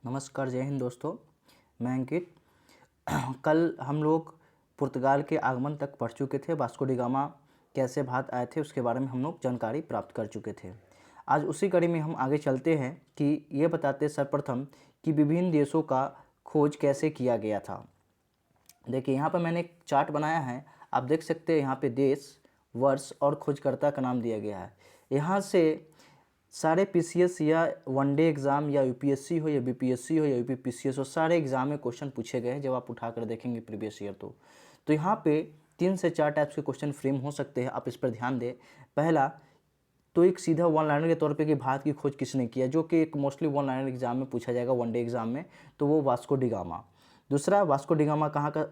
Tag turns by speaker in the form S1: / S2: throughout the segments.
S1: नमस्कार, जय हिंद दोस्तों। मैं अंकित। कल हम लोग पुर्तगाल के आगमन तक पढ़ चुके थे। वास्को डी गामा कैसे भारत आए थे उसके बारे में हम लोग जानकारी प्राप्त कर चुके थे। आज उसी कड़ी में हम आगे चलते हैं कि ये बताते सर्वप्रथम कि विभिन्न देशों का खोज कैसे किया गया था। देखिए यहाँ पर मैंने एक चार्ट बनाया है, आप देख सकते हैं। यहाँ पे देश, वर्ष और खोजकर्ता का नाम दिया गया है। यहाँ से सारे पीसीएस या वनडे एग्ज़ाम या यूपीएससी हो या बीपीएससी हो या यूपीपीसीएस हो, सारे एग्ज़ाम में क्वेश्चन पूछे गए हैं जब आप उठाकर देखेंगे प्रीवियस ईयर। तो यहाँ पे 3 से 4 टाइप्स के क्वेश्चन फ्रेम हो सकते हैं, आप इस पर ध्यान दें। पहला तो एक सीधा वन लाइनर के तौर पे कि भारत की खोज किसने किया, जो कि एक मोस्टली वन लाइनर एग्जाम में पूछा जाएगा, वनडे एग्जाम में, तो वो वास्को डी गामा। दूसरा, वास्को डी गामा कहाँ का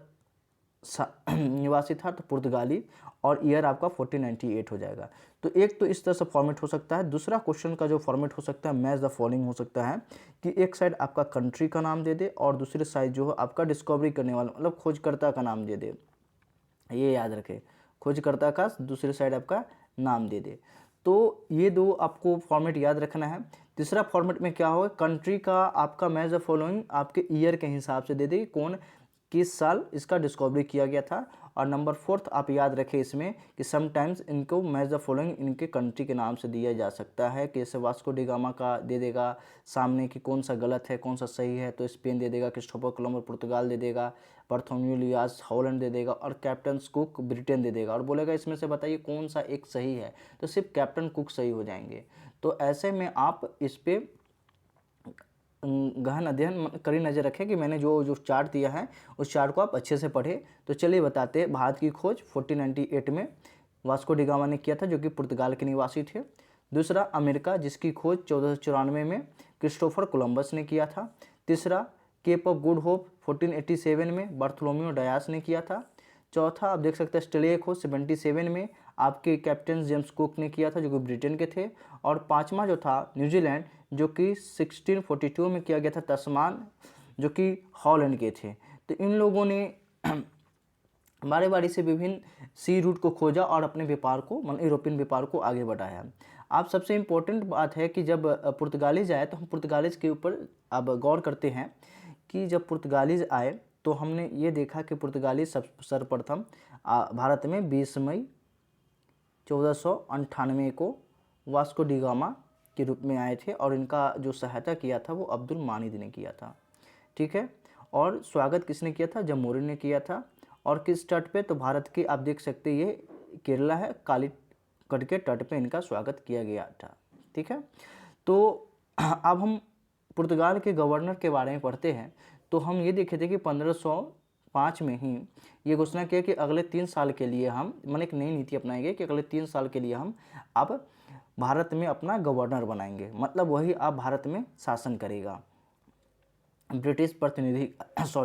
S1: निवासी था, तो पुर्तगाली, और ईयर आपका 1498 हो जाएगा। तो एक तो इस तरह से फॉर्मेट हो सकता है। दूसरा क्वेश्चन का जो फॉर्मेट हो सकता है, मैच द फॉलोइंग हो सकता है कि एक साइड आपका कंट्री का नाम दे दे और दूसरी साइड जो है आपका डिस्कवरी करने वाला मतलब खोजकर्ता का नाम दे दे। ये याद रखें, खोजकर्ता का दूसरी साइड आपका नाम दे दे। तो ये दो आपको फॉर्मेट याद रखना है। तीसरा फॉर्मेट में क्या होगा, कंट्री का आपका मैच द फॉलोइंग आपके ईयर के हिसाब से दे दे, कौन किस साल इसका डिस्कवरी किया गया था। और नंबर 4 आप याद रखें इसमें कि समटाइम्स इनको मैच द फॉलोइंग इनके कंट्री के नाम से दिया जा सकता है। कि जैसे वास्को डी गामा का दे देगा सामने कि कौन सा गलत है कौन सा सही है, तो स्पेन दे देगा, क्रिस्टोफर कोलंबस पुर्तगाल दे देगा, बार्थोलोम्यू डियाज हॉलैंड दे देगा और कैप्टन कुक ब्रिटेन दे देगा। और बोलेगा इसमें से बताइए कौन सा एक सही है, तो सिर्फ कैप्टन कुक सही हो जाएंगे। तो ऐसे में आप इस पर गहन अध्ययन कड़ी नज़र रखें कि मैंने जो जो चार्ट दिया है उस चार्ट को आप अच्छे से पढ़ें। तो चलिए बताते हैं। भारत की खोज 1498 में वास्को डी गामा ने किया था, जो कि पुर्तगाल के निवासी थे। दूसरा, अमेरिका, जिसकी खोज 1494 में क्रिस्टोफर कोलंबस ने किया था। तीसरा, केप ऑफ गुड होप 1487 में बार्थोलोम्यू डायस ने किया था। चौथा, आप देख सकते हैं ऑस्ट्रेलिया खोज 77 में आपके कैप्टन जेम्स कुक ने किया था, जो कि ब्रिटेन के थे। और पांचवा जो था न्यूजीलैंड, जो कि 1642 में किया गया था, तस्मान, जो कि हॉलैंड के थे। तो इन लोगों ने बारी बारी से विभिन्न सी रूट को खोजा और अपने व्यापार को मतलब यूरोपियन व्यापार को आगे बढ़ाया। आप सबसे इम्पोर्टेंट बात है कि जब पुर्तगालीज आए तो हम पुर्तगालीज के ऊपर अब गौर करते हैं कि जब पुर्तगालीज आए तो हमने ये देखा कि पुर्तगाली सर्वप्रथम भारत में 20 मई 1498 को वास्को डी गामा के रूप में आए थे और इनका जो सहायता किया था वो अब्दुल मानिद ने किया था। ठीक है। और स्वागत किसने किया था, जमोरी ने किया था। और किस तट पे, तो भारत के आप देख सकते ये केरला है, कालीकट के तट पे इनका स्वागत किया गया था। ठीक है। तो अब हम पुर्तगाल के गवर्नर के बारे में पढ़ते हैं। तो हम ये देखे थे कि 1505 में ही ये घोषणा किया कि अगले 3 साल के लिए हम एक नई नीति अपनाएंगे कि अगले 3 साल के लिए हम अब भारत में अपना गवर्नर बनाएंगे, मतलब वही अब भारत में शासन करेगा, ब्रिटिश प्रतिनिधि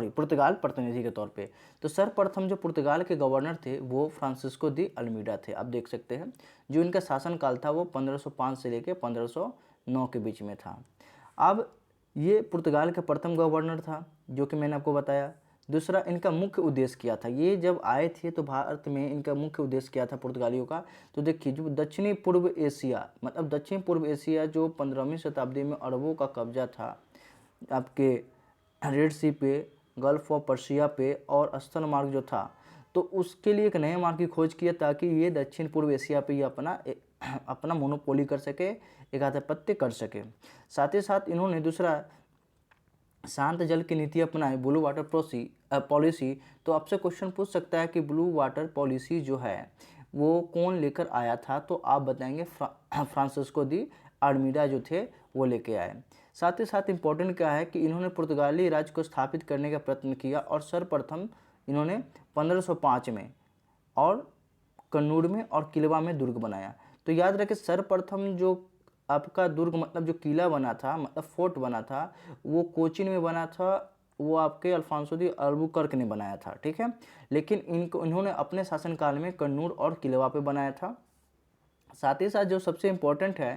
S1: पुर्तगाल प्रतिनिधि के तौर पे। तो सर्वप्रथम जो पुर्तगाल के गवर्नर थे वो फ्रांसिस्को दी अल्मीडा थे, आप देख सकते हैं। जो इनका शासनकाल था वो 1505 से लेकर 1509 के बीच में था। अब ये पुर्तगाल का प्रथम गवर्नर था, जो कि मैंने आपको बताया। दूसरा, इनका मुख्य उद्देश्य क्या था, ये जब आए थे तो भारत में इनका मुख्य उद्देश्य क्या था पुर्तगालियों का। तो देखिए, जो दक्षिणी पूर्व एशिया मतलब दक्षिण पूर्व एशिया जो 15वीं शताब्दी में अरबों का कब्जा था, आपके रेड सी पे, गल्फ ऑफ पर्शिया पे और स्थल मार्ग जो था, तो उसके लिए एक नए मार्ग की खोज किया ताकि ये दक्षिण पूर्व एशिया पे ये अपना मोनोपोली कर सके, एक आधिपत्य कर सके। साथ ही साथ इन्होंने दूसरा शांत जल की नीति अपनाई, ब्लू वाटर पॉलिसी। तो आपसे क्वेश्चन पूछ सकता है कि ब्लू वाटर पॉलिसी जो है वो कौन लेकर आया था, तो आप बताएंगे फ्रांसिस्को दी अल्मीडा जो थे वो लेके आए। साथ ही साथ इम्पोर्टेंट क्या है कि इन्होंने पुर्तगाली राज्य को स्थापित करने का प्रयत्न किया और सर्वप्रथम इन्होंने 1505 में और कन्नूर में और किलवा में दुर्ग बनाया। तो याद रखें, सर्वप्रथम जो आपका दुर्ग मतलब जो किला बना था, मतलब फोर्ट बना था, वो कोचीन में बना था, वो आपके अल्फांसो दी अल्बुकर्क ने बनाया था। ठीक है। लेकिन इन्होंने अपने शासनकाल में कन्नूर और किलवा पे बनाया था। साथ ही साथ जो सबसे इम्पोर्टेंट है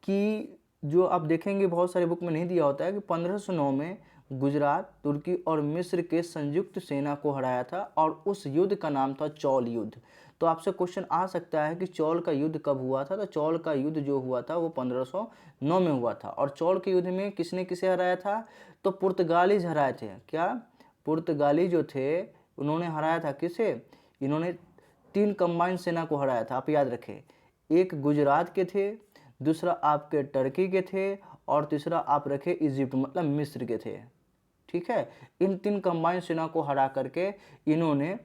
S1: कि जो आप देखेंगे बहुत सारे बुक में नहीं दिया होता है कि 1509 में गुजरात, तुर्की और मिस्र के संयुक्त सेना को हराया था और उस युद्ध का नाम था चौल युद्ध। तो आपसे क्वेश्चन आ सकता है कि चौल का युद्ध कब हुआ था। तो चौल का युद्ध जो हुआ था वो 1509 में हुआ था। और चौल के युद्ध में किसने किसे हराया था? तो पुर्तगालीज हराए थे। क्या? पुर्तगाली जो थे उन्होंने हराया था किसे? इन्होंने 3 कंबाइंड सेना को हराया था, आप याद रखें। एक गुजरात के थे, दूसरा आपके टर्की के थे, और तीसरा आप रखे इजिप्ट मतलब मिस्र के थे। ठीक है, इन 3 कंबाइंड सेना को हरा करके इन्होंने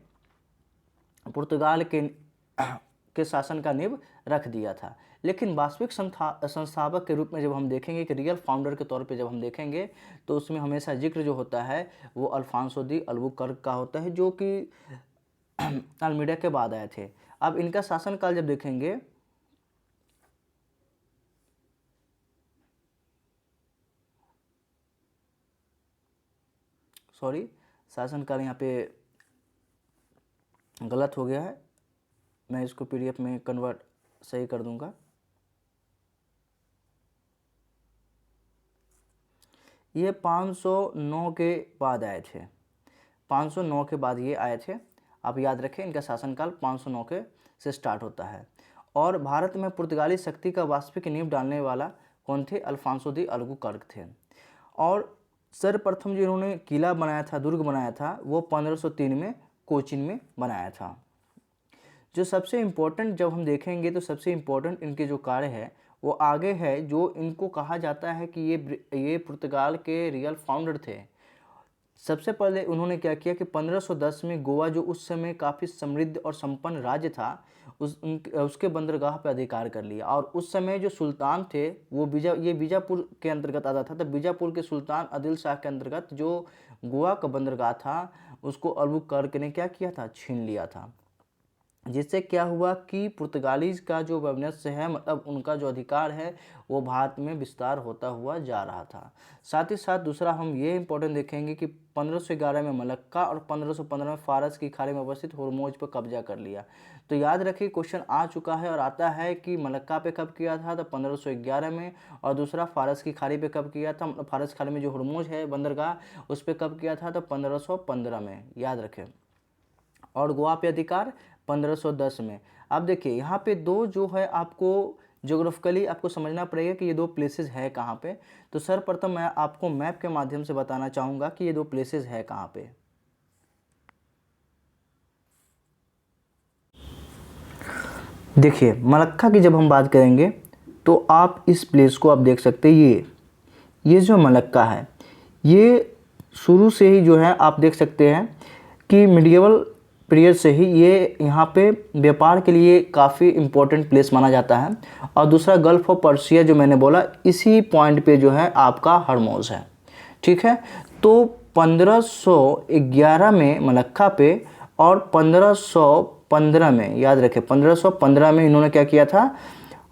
S1: पुर्तगाल के शासन का नींव रख दिया था। लेकिन वास्तविक संस्थापक के रूप में जब हम देखेंगे कि रियल फाउंडर के तौर पे जब हम देखेंगे तो उसमें हमेशा जिक्र जो होता है वो अल्फांसो दी अल्बुकर्क का होता है, जो कि अल्मीडा के बाद आए थे। अब इनका शासनकाल जब देखेंगे शासनकाल यहाँ पे गलत हो गया है, मैं इसको पीडीएफ में कन्वर्ट सही कर दूंगा। ये 509 के बाद आए थे, 509 के बाद ये आए थे। आप याद रखें इनका शासनकाल 509 के से स्टार्ट होता है। और भारत में पुर्तगाली शक्ति का वास्तविक नींव डालने वाला कौन थे? अल्फांसो दी अल्बुकर्क थे। और सर्वप्रथम जो इन्होंने किला बनाया था, दुर्ग बनाया था, वो 1503 में कोचीन में बनाया था। जो सबसे इम्पोर्टेंट जब हम देखेंगे तो सबसे इम्पोर्टेंट इनके जो कार्य है वो आगे है, जो इनको कहा जाता है कि ये पुर्तगाल के रियल फाउंडर थे। सबसे पहले उन्होंने क्या किया कि 1510 में गोवा, जो उस समय काफ़ी समृद्ध और संपन्न राज्य था, उसके बंदरगाह पर अधिकार कर लिया। और उस समय जो सुल्तान थे वो बीजापुर के अंतर्गत आता था। तो बीजापुर के सुल्तान आदिल शाह के अंतर्गत जो गोवा का बंदरगाह था उसको अल्बुकर्क ने क्या किया था? छीन लिया था। जिससे क्या हुआ कि पुर्तगालीज का जो वैमनस्य है, मतलब उनका जो अधिकार है, वो भारत में विस्तार होता हुआ जा रहा था। साथ ही साथ दूसरा हम ये इंपॉर्टेंट देखेंगे कि 1511 में मलक्का और 1515 में फारस की खाड़ी में अवस्थित होर्मुज पर कब्जा कर लिया। तो याद रखिए क्वेश्चन आ चुका है और आता है कि मलक्का पे कब किया था? तो 1511 में। और दूसरा फारस की खाड़ी पे कब किया था? मतलब फारस खाड़ी में जो होर्मुज है बंदरगाह, उस पर कब किया था? तो 1515 में, याद रखें। और गोवा पे अधिकार 1510 में। अब देखिए यहाँ पे दो जो है आपको ज्योग्राफिकली आपको समझना पड़ेगा कि ये दो प्लेसेस है कहाँ पे। तो सर्वप्रथम मैं आपको मैप के माध्यम से बताना चाहूँगा कि ये दो प्लेसेस है कहाँ पे। देखिए मलक्का की जब हम बात करेंगे तो आप इस प्लेस को आप देख सकते हैं, ये जो मलक्का है ये शुरू से ही जो है आप देख सकते हैं कि मिडिएवल पीरियड से ही ये यहाँ पे व्यापार के लिए काफ़ी इम्पोर्टेंट प्लेस माना जाता है। और दूसरा गल्फ ऑफ पर्सिया जो मैंने बोला, इसी पॉइंट पे जो है आपका हरमोज है। ठीक है, तो 1511 में मलक्का पे और 1515 में, याद रखें 1515 में इन्होंने क्या किया था?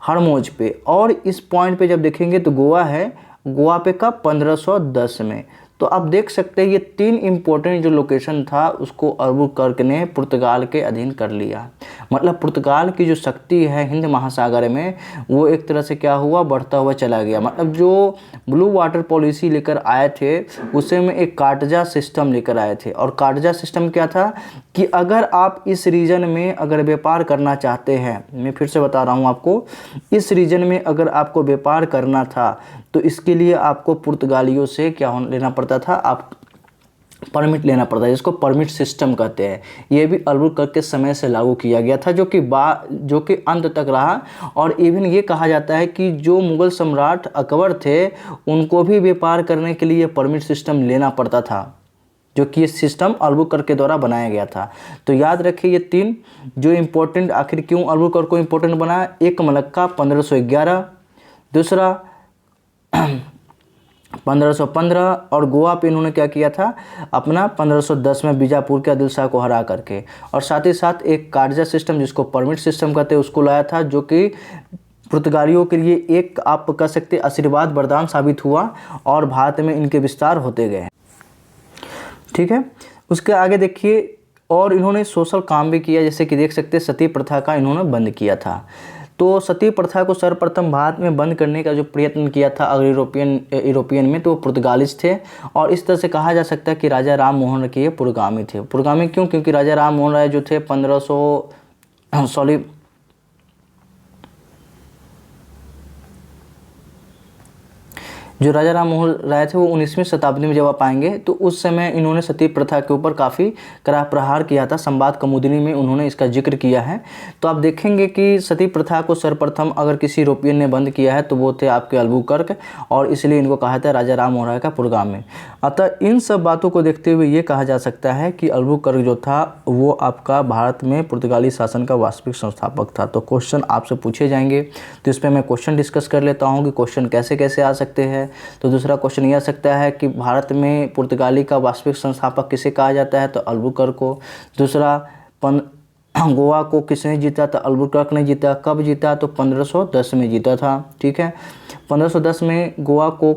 S1: हरमोज पे। और इस पॉइंट पे जब देखेंगे तो गोवा है, गोवा पे कब? 1510 में। तो आप देख सकते हैं ये 3 इम्पोर्टेंट जो लोकेशन था उसको अल्बुकर्क ने पुर्तगाल के अधीन कर लिया। मतलब पुर्तगाल की जो शक्ति है हिंद महासागर में वो एक तरह से क्या हुआ? बढ़ता हुआ चला गया। मतलब जो ब्लू वाटर पॉलिसी लेकर आए थे उसे में एक कार्टजा सिस्टम लेकर आए थे। और कार्टजा सिस्टम क्या था कि अगर आप इस रीजन में अगर व्यापार करना चाहते हैं, मैं फिर से बता रहा हूँ आपको, इस रीजन में अगर आपको व्यापार करना था तो इसके लिए आपको पुर्तगालियों से क्या लेना पड़ता था? आप परमिट लेना पड़ता है, जिसको परमिट सिस्टम कहते हैं। ये भी अल्बुकर्क के समय से लागू किया गया था, जो कि अंत तक रहा। और इवन ये कहा जाता है कि जो मुगल सम्राट अकबर थे उनको भी व्यापार करने के लिए परमिट सिस्टम लेना पड़ता था, जो कि ये सिस्टम अल्बुकर्क के द्वारा बनाया गया था। तो याद रखिए ये 3 जो इम्पोर्टेंट, आखिर क्यों अल्बुकर्क को इम्पोर्टेंट बनाया? एक मलक्का 1511, दूसरा 1515, और गोवा पे इन्होंने क्या किया था? अपना 1510 में बीजापुर के आदिल शाह को हरा करके। और साथ ही साथ एक कार्जा सिस्टम जिसको परमिट सिस्टम कहते हैं उसको लाया था, जो कि पुर्तगालियों के लिए एक आप कह सकते आशीर्वाद वरदान साबित हुआ और भारत में इनके विस्तार होते गए। ठीक है, उसके आगे देखिए और इन्होंने सोशल काम भी किया, जैसे कि देख सकते हैं सती प्रथा का इन्होंने बंद किया था। तो सती प्रथा को सर्वप्रथम भारत में बंद करने का जो प्रयत्न किया था अगर यूरोपियन में, तो वो पुर्तगालिज थे। और इस तरह से कहा जा सकता है कि राजा राम मोहन राय के पुरोगामी थे। पुरोगामी क्यों? क्योंकि राजा राम मोहन राय जो थे सॉरी जो राजा राम मोहन राय थे वो 19वीं शताब्दी में जब आप आएंगे तो उस समय इन्होंने सती प्रथा के ऊपर काफ़ी कड़ा प्रहार किया था। संवाद कौमुदी में उन्होंने इसका जिक्र किया है। तो आप देखेंगे कि सती प्रथा को सर्वप्रथम अगर किसी यूरोपियन ने बंद किया है तो वो थे आपके अल्बुकर्क, और इसलिए इनको कहा था राजा राम मोहन राय का पुरोगामी। अतः इन सब बातों को देखते हुए ये कहा जा सकता है कि अल्बुकर्क जो था वो आपका भारत में पुर्तगाली शासन का वास्तविक संस्थापक था। तो क्वेश्चन आपसे पूछे जाएंगे तो इस पर मैं क्वेश्चन डिस्कस कर लेता हूँ कि क्वेश्चन कैसे कैसे आ सकते हैं। तो दूसरा क्वेश्चन यह आ सकता है कि भारत में पुर्तगाली का वास्तविक संस्थापक किसे कहा जाता है, तो अल्बुकर्क को। दूसरा गोवा को किसने जीता, तो अल्बुकर्क ने जीता। कब जीता, तो 1510 में जीता था। ठीक है, 1510 में गोवा को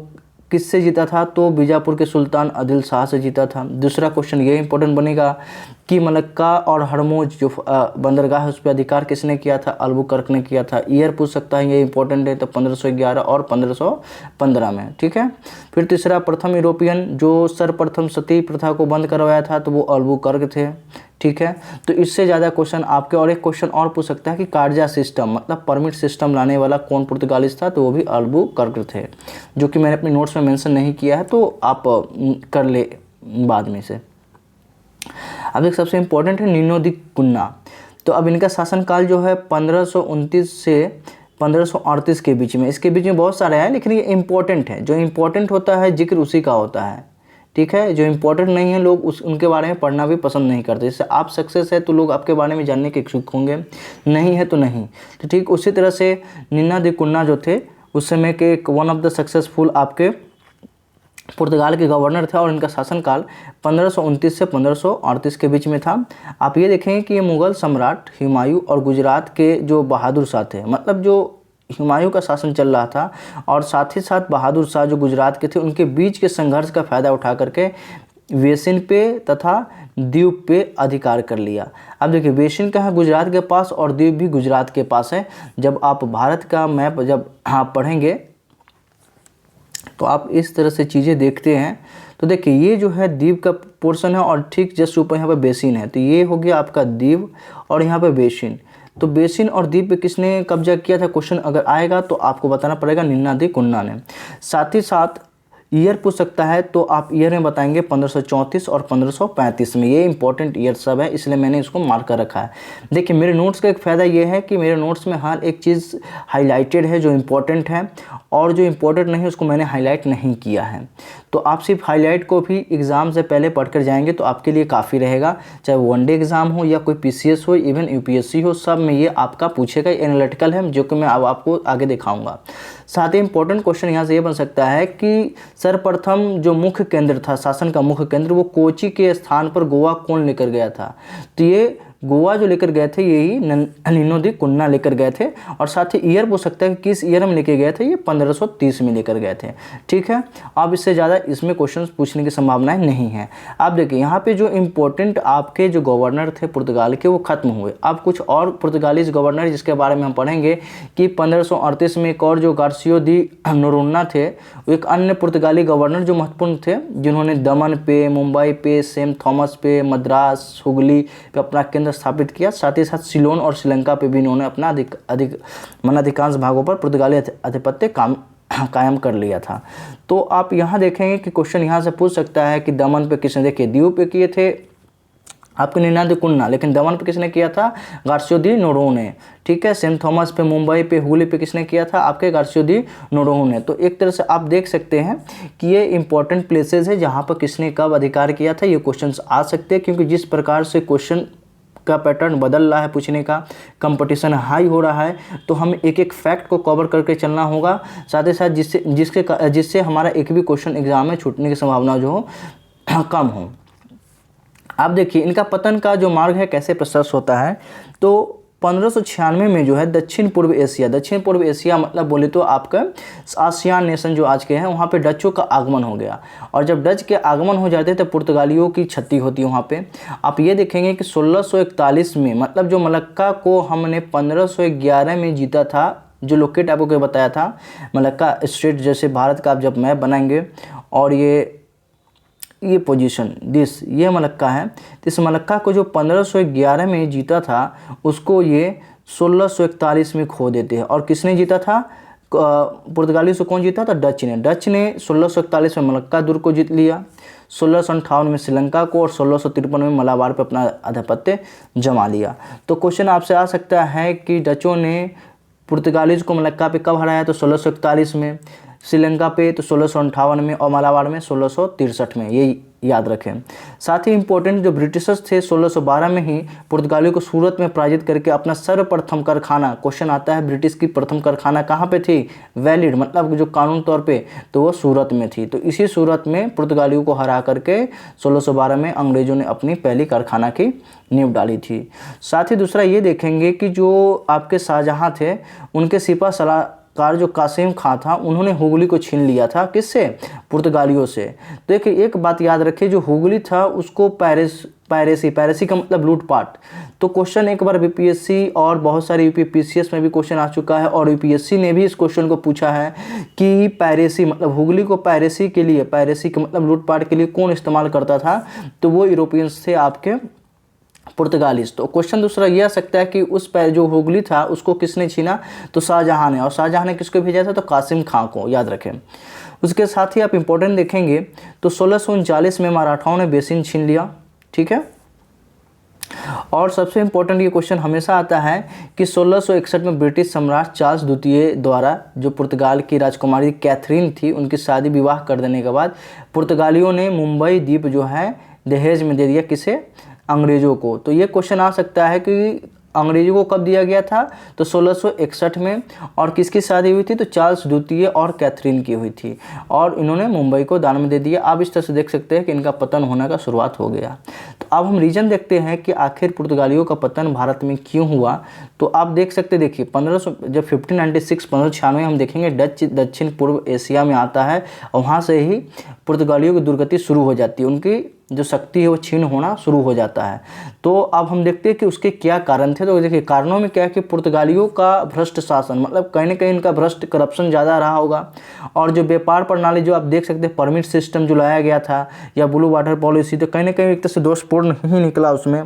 S1: किससे जीता था, तो बीजापुर के सुल्तान आदिल शाह से जीता था। दूसरा क्वेश्चन ये इंपॉर्टेंट बनेगा कि मलक्का और हरमोज जो बंदरगाह है उस पर अधिकार किसने किया था, अल्बुकर्क ने किया था। ईयर पूछ सकता है, ये इंपॉर्टेंट है, तो 1511 और 1515 में। ठीक है, फिर तीसरा प्रथम यूरोपियन जो सर्वप्रथम सती प्रथा को बंद करवाया था तो वो अल्बुकर्क थे। ठीक है, तो इससे ज़्यादा क्वेश्चन आपके, और एक क्वेश्चन और पूछ सकता है कि कार्जा सिस्टम मतलब परमिट सिस्टम लाने वाला कौन पुर्तगालिस था, तो वो भी अल्बुकर्क थे, जो कि मैंने अपनी नोट्स में मेंशन नहीं किया है, तो आप कर ले बाद में से। अब एक सबसे इम्पोर्टेंट है निनो दी कुन्ना। तो अब इनका शासनकाल जो है 1529 से 1538 के बीच में, इसके बीच में बहुत सारे हैं लेकिन ये इम्पोर्टेंट है। जो इम्पोर्टेंट होता है जिक्र उसी का होता है। ठीक है, जो इम्पोर्टेंट नहीं है लोग उनके बारे में पढ़ना भी पसंद नहीं करते। जैसे आप सक्सेस है तो लोग आपके बारे में जानने के इच्छुक होंगे, नहीं है तो नहीं। तो ठीक उसी तरह से निन्ना दी कुन्ना जो थे उस समय के वन ऑफ द सक्सेसफुल आपके पुर्तगाल के गवर्नर थे, और इनका शासनकाल 1529 से 1538 के बीच में था। आप ये देखेंगे कि ये मुग़ल सम्राट हुमायूं और गुजरात के जो बहादुर शाह थे, मतलब जो हुमायूं का शासन चल रहा था और साथ ही साथ बहादुर शाह जो गुजरात के थे, उनके बीच के संघर्ष का फ़ायदा उठा करके वेसिन पे तथा द्वीप पे अधिकार कर लिया। अब देखिए वेसिन का है गुजरात के पास और द्वीप भी गुजरात के पास है। जब आप भारत का मैप जब आप पढ़ेंगे तो आप इस तरह से चीज़ें देखते हैं। तो देखिए ये जो है द्वीप का पोर्शन है और ठीक जस्ट ऊपर यहाँ पे बेसिन है, तो ये हो गया आपका द्वीप और यहाँ पे बेसिन। तो बेसिन और द्वीप पे किसने कब्जा किया था, क्वेश्चन अगर आएगा तो आपको बताना पड़ेगा निन्ना दी कुन्ना ने। साथ ही साथ ईयर पूछ सकता है तो आप ईयर में बताएंगे 1534 और 1535 में। ये इंपॉर्टेंट ईयर सब है इसलिए मैंने इसको मार्क कर रखा है। देखिए मेरे नोट्स का एक फ़ायदा ये है कि मेरे नोट्स में हर एक चीज़ हाईलाइटेड है जो इम्पोर्टेंट है, और जो इम्पोर्टेंट नहीं है उसको मैंने हाईलाइट नहीं किया है। तो आप सिर्फ हाईलाइट को भी एग्ज़ाम से पहले पढ़कर जाएंगे तो आपके लिए काफ़ी रहेगा, चाहे वो वनडे एग्ज़ाम हो या कोई PCS हो, इवन UPSC हो, सब में ये आपका पूछेगा। एनालिटिकल है जो कि मैं अब आपको आगे दिखाऊंगा। साथ ही इंपॉर्टेंट क्वेश्चन यहाँ से ये बन सकता है कि सर्वप्रथम जो मुख्य केंद्र था, शासन का मुख्य केंद्र, वो कोची के स्थान पर गोवा कौन लेकर गया था, तो ये गोवा जो लेकर गए थे यही निन्नो दी कुन्ना लेकर गए थे। और साथ ही ईयर पूछ सकता है कि किस ईयर में लेके गए थे, ये 1530 में लेकर गए थे। ठीक है, अब इससे ज़्यादा इसमें क्वेश्चन पूछने की संभावनाएं नहीं है। आप देखिए यहाँ पे जो इम्पोर्टेंट आपके जो गवर्नर थे पुर्तगाल के वो खत्म हुए। अब कुछ और पुर्तगालीज गवर्नर जिसके बारे में हम पढ़ेंगे कि 1538 में एक और जो गार्सियो दी नोरोन्ना थे, एक अन्य पुर्तगाली गवर्नर जो महत्वपूर्ण थे, जिन्होंने दमन पे, मुंबई पे, सेंट थॉमस पे, मद्रास, हुगली पे अपना केंद्र स्थापित किया। साथ ही साथ सिलोन और श्रीलंका पे भी इन्होंने अपना अधिकांश भागों पर पुर्तगाली आधिपत्य कायम कर लिया था। तो आप यहाँ देखेंगे कि क्वेश्चन यहाँ से पूछ सकता है कि दमन पे किसने, देखिए द्वीप पे किए थे आपके निन्ना दी कुन्ना, लेकिन दमन पे किसने किया था, गार्सियो दी नोरोह ने। ठीक है, सेंट थॉमस पे, मुंबई पे, हुगली पे किसने किया था, आपके गार्सियो दी नोरोह ने। तो एक तरह से आप देख सकते हैं कि ये इंपॉर्टेंट प्लेसेस है जहाँ पर किसने कब अधिकार किया था। ये क्वेश्चंस आ सकते हैं क्योंकि जिस प्रकार से क्वेश्चन का पैटर्न बदल रहा है पूछने का, कंपटीशन हाई हो रहा है, तो हमें एक एक फैक्ट को कवर करके चलना होगा। साथ ही साथ जिससे हमारा एक भी क्वेश्चन एग्जाम में छूटने की संभावना जो हो कम हो। आप देखिए इनका पतन का जो मार्ग है कैसे प्रशस्त होता है, तो 1596 में जो है दक्षिण पूर्व एशिया मतलब बोले तो आपका आसियान नेशन जो आज के हैं, वहाँ पे डचों का आगमन हो गया। और जब डच के आगमन हो जाते तो पुर्तगालियों की क्षति होती है वहाँ पे। आप ये देखेंगे कि 1641 में, मतलब जो मलक्का को हमने 1511 में जीता था, जो लोकेट आपको बताया था मलक्का स्टेट, जैसे भारत का आप जब मैप बनाएंगे और ये ये पोजीशन दिस, ये मलक्का है। तो इस मलक्का को जो 1511 में जीता था उसको ये 1641 में खो देते हैं। और किसने जीता था? पुर्तगाली से कौन जीता था? डच ने 1641 में मलक्का दुर्ग को जीत लिया, 1658 में श्रीलंका को और 1653 में मलाबार पर अपना आधिपत्य जमा लिया। तो क्वेश्चन आपसे आ सकता है कि डचों ने पुर्तगालीज को मलक्का पे कब हराया? तो 1641 में, श्रीलंका पे तो 1658 में और मलाबार में 1663 में, ये याद रखें। साथ ही इंपॉर्टेंट जो ब्रिटिशर्स थे 1612 में ही पुर्तगालियों को सूरत में पराजित करके अपना सर्वप्रथम कारखाना, क्वेश्चन आता है ब्रिटिश की प्रथम कारखाना कहाँ पे थी? वैलिड, मतलब जो कानून तौर पे, तो वो सूरत में थी। तो इसी सूरत में पुर्तगालियों को हरा करके 1612 में अंग्रेजों ने अपनी पहली कारखाना की नींव डाली थी। साथ ही दूसरा ये देखेंगे कि जो आपके शाहजहाँ थे उनके सिपा सलाहकार जो कासिम खां था उन्होंने हुगली को छीन लिया था, किससे? पुर्तगालियों से। तो एक बात याद रखिए, जो हुगली था उसको पायरेसी का मतलब लूटपाट। तो क्वेश्चन एक बार बीपीएससी और बहुत सारे यूपीपीसीएस में भी क्वेश्चन आ चुका है और यूपीएससी ने भी इस क्वेश्चन को पूछा है कि पायरेसी मतलब हुगली को पायरेसी के लिए, पायरेसी का मतलब लूटपाट के लिए कौन इस्तेमाल करता था? तो वो यूरोपियंस थे आपके पुर्तगालीज। तो क्वेश्चन दूसरा ये आ सकता है कि उस पर जो हुगली था उसको किसने छीना? तो शाहजहाँ ने। और शाहजहाँ ने किसको भेजा था? तो कासिम खां को, याद रखें। उसके साथ ही आप इंपॉर्टेंट देखेंगे तो 1639 में मराठाओं ने बेसिन छीन लिया, ठीक है। और सबसे इंपॉर्टेंट ये क्वेश्चन हमेशा आता है कि 1661 में ब्रिटिश सम्राट चार्ल्स द्वितीय द्वारा जो पुर्तगाल की राजकुमारी कैथरीन थी उनकी शादी विवाह कर देने के बाद पुर्तगालियों ने मुंबई द्वीप जो है दहेज में दे दिया, किसे? अंग्रेज़ों को। तो ये क्वेश्चन आ सकता है कि अंग्रेज़ों को कब दिया गया था? तो 1661 में। और किसकी शादी हुई थी? तो चार्ल्स द्वितीय और कैथरीन की हुई थी और इन्होंने मुंबई को दान में दे दिया। आप इस तरह से देख सकते हैं कि इनका पतन होने का शुरुआत हो गया। तो अब हम रीजन देखते हैं कि आखिर पुर्तगालियों का पतन भारत में क्यों हुआ। तो आप देख सकते, देखिए 1596 1596 हम देखेंगे डच दक्षिण पूर्व एशिया में आता है और वहाँ से ही पुर्तगालियों की दुर्गति शुरू हो जाती है, उनकी जो शक्ति है वो क्षीण होना शुरू हो जाता है। तो अब हम देखते हैं कि उसके क्या कारण थे। तो देखिए कारणों में क्या है कि पुर्तगालियों का भ्रष्ट शासन, मतलब कहीं ना कहीं इनका भ्रष्ट करप्शन ज़्यादा रहा होगा। और जो व्यापार प्रणाली जो आप देख सकते हैं परमिट सिस्टम जो लाया गया था या ब्लू वाटर पॉलिसी, तो कहीं ना कहीं एक तरह से दोषपूर्ण ही निकला उसमें।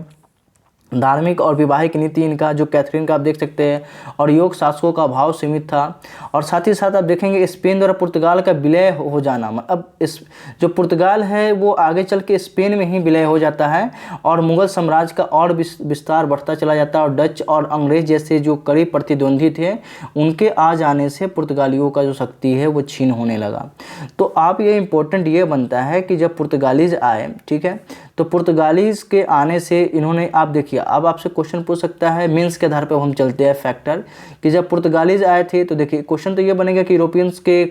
S1: धार्मिक और वैवाहिक नीति इनका जो कैथरीन का आप देख सकते हैं और योग शासकों का अभाव सीमित था। और साथ ही साथ आप देखेंगे स्पेन द्वारा पुर्तगाल का विलय हो जाना, मतलब इस जो पुर्तगाल है वो आगे चल के स्पेन में ही विलय हो जाता है और मुगल साम्राज्य का और विस्तार बढ़ता चला जाता है और डच और अंग्रेज जैसे जो कड़ी प्रतिद्वंदी थे उनके आ जाने से पुर्तगालियों का जो शक्ति है वो छीन होने लगा। तो आप ये इम्पोर्टेंट ये बनता है कि जब पुर्तगालीज आए, ठीक है, तो पुर्तगालीज के आने से इन्होंने, आप देखिए अब आपसे क्वेश्चन पूछ सकता है मीन्स के आधार पर हम चलते हैं फैक्टर कि जब पुर्तगालीज आए थे तो देखिए क्वेश्चन तो ये बनेगा कि यूरोपियंस के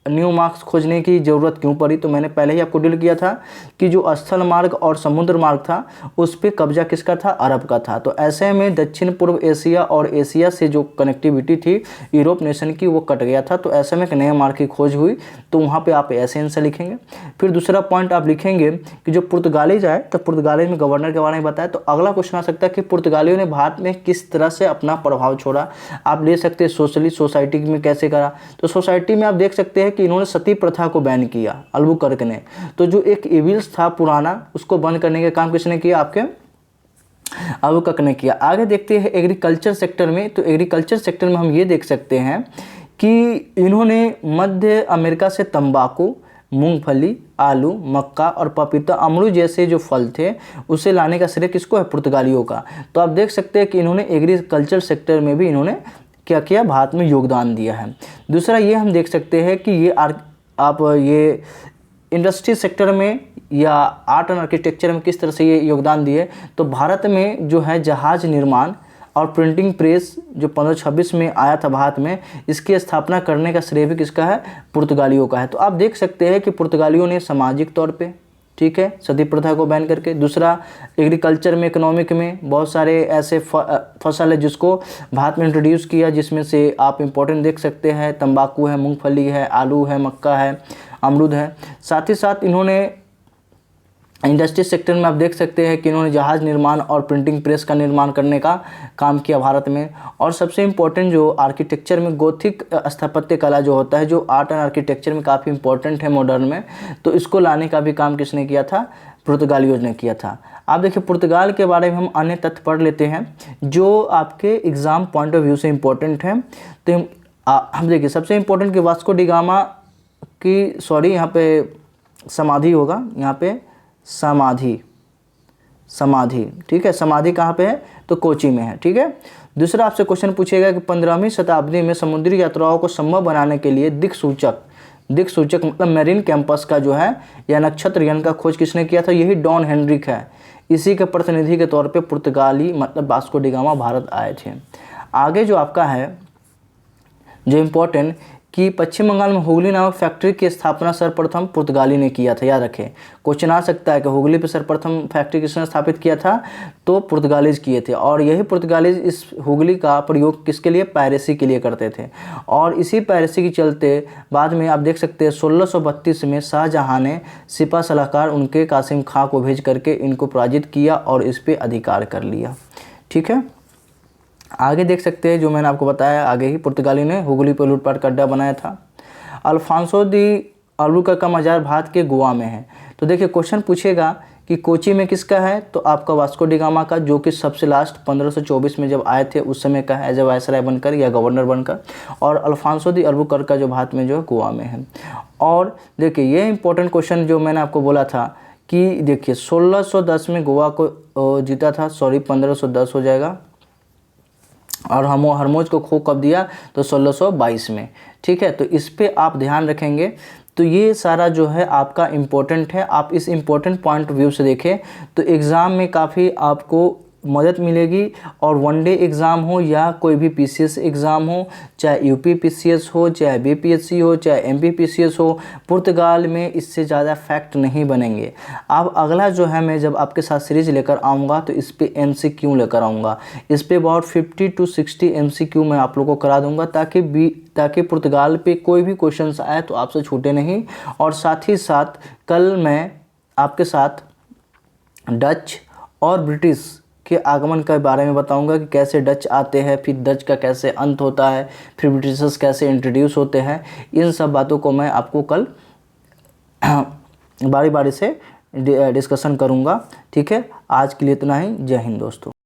S1: न्यू मार्क्स खोजने की ज़रूरत क्यों पड़ी। तो मैंने पहले ही आपको डील किया था कि जो स्थल मार्ग और समुद्र मार्ग था उस पर कब्जा किसका था? अरब का था। तो ऐसे में दक्षिण पूर्व एशिया और एशिया से जो कनेक्टिविटी थी यूरोप नेशन की वो कट गया था। तो ऐसे में एक नए मार्ग की खोज हुई, तो वहाँ पे आप ऐसे आंसर लिखेंगे। फिर दूसरा पॉइंट आप लिखेंगे कि जो पुर्तगालीज आए तो पुर्तगालीज में गवर्नर के बारे में बताया। तो अगला क्वेश्चन आ सकता है कि पुर्तगालियों ने भारत में किस तरह से अपना प्रभाव छोड़ा। आप ले सकते हैं सोशलिस्ट सोसाइटी में कैसे करा। तो सोसाइटी में आप देख सकते हैं कि इन्होंने सती प्रथा को बैन किया अल्बुकर्क ने। तो जो एक इविल्स था पुराना उसको बंद करने का काम किसने किया? आपके अल्बुकर्क ने किया। आगे देखते हैं एग्रीकल्चर सेक्टर में। तो एग्रीकल्चर सेक्टर में हम ये देख सकते हैं कि इन्होंने मध्य अमेरिका से तंबाकू, मूंगफली, आलू, मक्का और पपीता, अमरूद जैसे जो फल थे उसे लाने का श्रेय किसको है? पुर्तगालियों का। तो आप देख सकते हैं कि इन्होंने एग्रीकल्चर सेक्टर में भी इन्होंने क्या किया? भारत में योगदान दिया है। दूसरा ये हम देख सकते हैं कि ये आप ये इंडस्ट्री सेक्टर में या आर्ट एंड आर्किटेक्चर में किस तरह से ये योगदान दिए। तो भारत में जो है जहाज निर्माण और प्रिंटिंग प्रेस जो 1526 में आया था भारत में, इसकी स्थापना करने का श्रेय भी किसका है? पुर्तगालियों का है। तो आप देख सकते हैं कि पुर्तगालियों ने सामाजिक तौर पे, ठीक है, सती प्रथा को बैन करके। दूसरा एग्रीकल्चर में, इकोनॉमिक में बहुत सारे ऐसे फसल है जिसको भारत में इंट्रोड्यूस किया, जिसमें से आप इंपॉर्टेंट देख सकते हैं तंबाकू है, मूंगफली है, आलू है, मक्का है, अमरूद है। साथ ही साथ इन्होंने इंडस्ट्री सेक्टर में आप देख सकते हैं कि इन्होंने जहाज़ निर्माण और प्रिंटिंग प्रेस का निर्माण करने का काम किया भारत में। और सबसे इम्पोर्टेंट जो आर्किटेक्चर में गोथिक स्थापत्य कला जो होता है, जो आर्ट एंड आर्किटेक्चर में काफ़ी इंपॉर्टेंट है मॉडर्न में, तो इसको लाने का भी काम किसने किया था? पुर्तगालियों ने किया था। आप देखिए पुर्तगाल के बारे में हम अन्य तथ्य पढ़ लेते हैं जो आपके एग्ज़ाम पॉइंट ऑफ व्यू से इम्पोर्टेंट है। तो हम देखिए सबसे इम्पोर्टेंट कि वास्को डी गामा की, सॉरी यहाँ पे समाधि होगा, यहाँ पे समाधि, ठीक है। समाधि कहाँ पे है? तो कोची में है, ठीक है। दूसरा आपसे क्वेश्चन पूछेगा कि 15वीं शताब्दी में समुद्री यात्राओं को संभव बनाने के लिए दिक्सूचक मतलब मेरीन कैंपस का जो है या नक्षत्र यान का खोज किसने किया था? यही डॉन हेनरिक है। इसी के प्रतिनिधि के तौर पे पुर्तगाली मतलब वास्को डी गामा भारत आए थे। आगे जो आपका है जो इम्पोर्टेंट कि पश्चिम बंगाल में हुगली नामक फैक्ट्री की स्थापना सर्वप्रथम पुर्तगाली ने किया था। याद रखें, क्वेश्चन आ सकता है कि हुगली पे सर्वप्रथम फैक्ट्री किसने स्थापित किया था? तो पुर्तगालीज किए थे। और यही पुर्तगालीज इस हुगली का प्रयोग किसके लिए? पायरेसी के लिए करते थे। और इसी पायरेसी के चलते बाद में आप देख सकते हैं 1632 में शाहजहाँ ने सिपा सलाहकार उनके कासिम खां को भेज करके इनको पराजित किया और इस पर अधिकार कर लिया, ठीक है। आगे देख सकते हैं जो मैंने आपको बताया, आगे ही पुर्तगाली ने हुगली पर लूटपाट का अड्डा बनाया था। अल्फांसो दी अल्बुकर्क का मजार भारत के गोवा में है। तो देखिए क्वेश्चन पूछेगा कि कोची में किसका है? तो आपका वास्को डी गामा का, जो कि सबसे लास्ट 1524 में जब आए थे उस समय का है, एज ए वायसराय बनकर या गवर्नर बनकर। और अल्फांसो दी अल्बुकर्क का जो भारत में जो है गोवा में है। और देखिए ये इंपॉर्टेंट क्वेश्चन जो मैंने आपको बोला था कि देखिए 1610 में गोवा को जीता था, सॉरी 1510 हो जाएगा। और हरमोज को खो कब दिया? तो 1622 में, ठीक है। तो इस पे आप ध्यान रखेंगे। तो ये सारा जो है आपका इम्पोर्टेंट है। आप इस इम्पोर्टेंट पॉइंट ऑफ व्यू से देखें तो एग्ज़ाम में काफ़ी आपको मदद मिलेगी। और वनडे एग्ज़ाम हो या कोई भी पीसीएस एग्ज़ाम हो, चाहे यूपी पीसीएस हो, चाहे बीपीएससी हो, चाहे एमपी पीसीएस हो, पुर्तगाल में इससे ज़्यादा फैक्ट नहीं बनेंगे। अब अगला जो है मैं जब आपके साथ सीरीज़ लेकर आऊँगा तो इस पे एमसीक्यू लेकर आऊँगा। इस पे अबाउट 50 to 60 एमसीक्यू मैं आप लोगों को करा दूँगा ताकि पुर्तगाल पे कोई भी क्वेश्चन आए तो आपसे छूटे नहीं। और साथ ही साथ कल मैं आपके साथ डच और ब्रिटिश के आगमन के बारे में बताऊंगा कि कैसे डच आते हैं, फिर डच का कैसे अंत होता है, फिर ब्रिटिशर्स कैसे इंट्रोड्यूस होते हैं। इन सब बातों को मैं आपको कल बारी बारी से डिस्कशन करूंगा, ठीक है। आज के लिए इतना ही। जय हिंद दोस्तों।